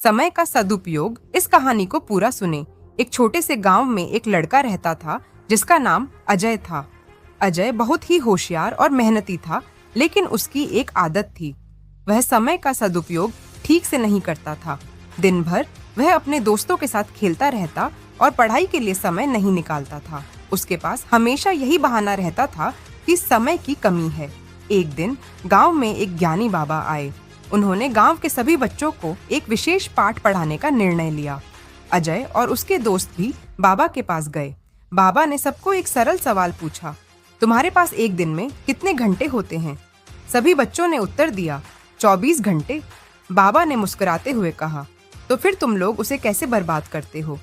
समय का सदुपयोग। इस कहानी को पूरा सुने। एक छोटे से गांव में एक लड़का रहता था जिसका नाम अजय था। अजय बहुत ही होशियार और मेहनती था, लेकिन उसकी एक आदत थी। वह समय का सदुपयोग ठीक से नहीं करता था। दिन भर वह अपने दोस्तों के साथ खेलता रहता और पढ़ाई के लिए समय नहीं निकालता था। उसके पास हमेशा यही बहाना रहता था कि समय की कमी है। एक दिन गांव में एक ज्ञानी बाबा आए। उन्होंने गांव के सभी बच्चों को एक विशेष पाठ पढ़ाने का निर्णय लिया। अजय और उसके दोस्त भी बाबा के पास गए। बाबा ने सबको एक सरल सवाल पूछा, तुम्हारे पास एक दिन में कितने घंटे होते हैं? सभी बच्चों ने उत्तर दिया, 24 घंटे। बाबा ने मुस्कुराते हुए कहा, तो फिर तुम लोग उसे कैसे बर्बाद करते हो?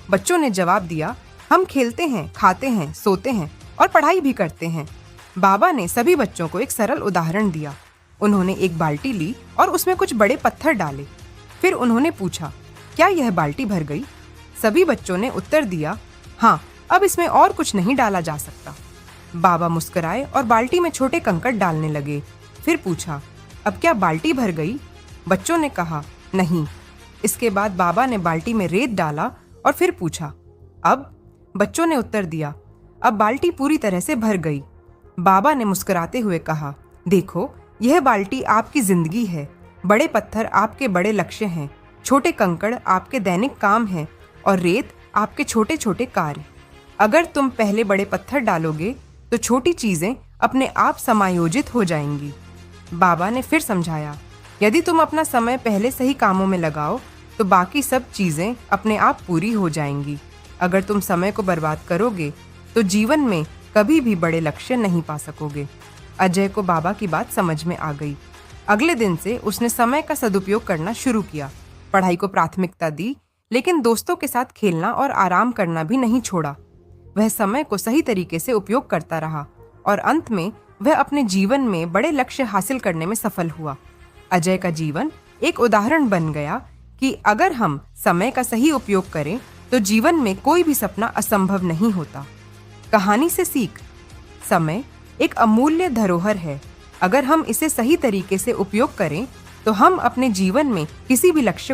बच्चों ने जवाब दिया, हम खेलते हैं, खाते हैं, सोते हैं और पढ़ाई भी करते हैं। बाबा ने सभी बच्चों को एक सरल उदाहरण दिया। उन्होंने एक बाल्टी ली और उसमें कुछ बड़े पत्थर डाले। फिर उन्होंने पूछा, क्या यह बाल्टी भर गई? सभी बच्चों ने उत्तर दिया, हाँ, अब इसमें और कुछ नहीं डाला जा सकता। बाबा मुस्कुराए और बाल्टी में छोटे कंकड़ डालने लगे। फिर पूछा, अब क्या बाल्टी भर गई? बच्चों ने कहा, नहीं। इसके बाद बाबा ने बाल्टी में रेत डाला और फिर पूछा, अब? बच्चों ने उत्तर दिया, अब बाल्टी पूरी तरह से भर गई। बाबा ने मुस्कुराते हुए कहा, देखो, यह बाल्टी आपकी जिंदगी है। बड़े पत्थर आपके बड़े लक्ष्य हैं, छोटे कंकड़ आपके दैनिक काम हैं और रेत आपके छोटे छोटे कार्य। अगर तुम पहले बड़े पत्थर डालोगे तो छोटी चीजें अपने आप समायोजित हो जाएंगी। बाबा ने फिर समझाया, यदि तुम अपना समय पहले सही कामों में लगाओ तो बाकी सब चीजें अपने आप पूरी हो जाएंगी। अगर तुम समय को बर्बाद करोगे तो जीवन में कभी भी बड़े लक्ष्य नहीं पा सकोगे। अजय को बाबा की बात समझ में आ गई। अगले दिन से उसने समय का सदुपयोग करना शुरू किया। पढ़ाई को प्राथमिकता दी, लेकिन दोस्तों के साथ खेलना और आराम करना भी नहीं छोड़ा। वह समय को सही तरीके से उपयोग करता रहा और अंत में वह अपने जीवन में बड़े लक्ष्य हासिल करने में सफल हुआ। अजय का जीवन एक उदाहरण बन गया कि अगर हम समय का सही उपयोग करें तो जीवन में कोई भी सपना असंभव नहीं होता। कहानी से सीख, समय एक अमूल्य धरोहर है। अगर हम इसे सही तरीके से उपयोग करें तो हम अपने जीवन में किसी भी लक्ष्य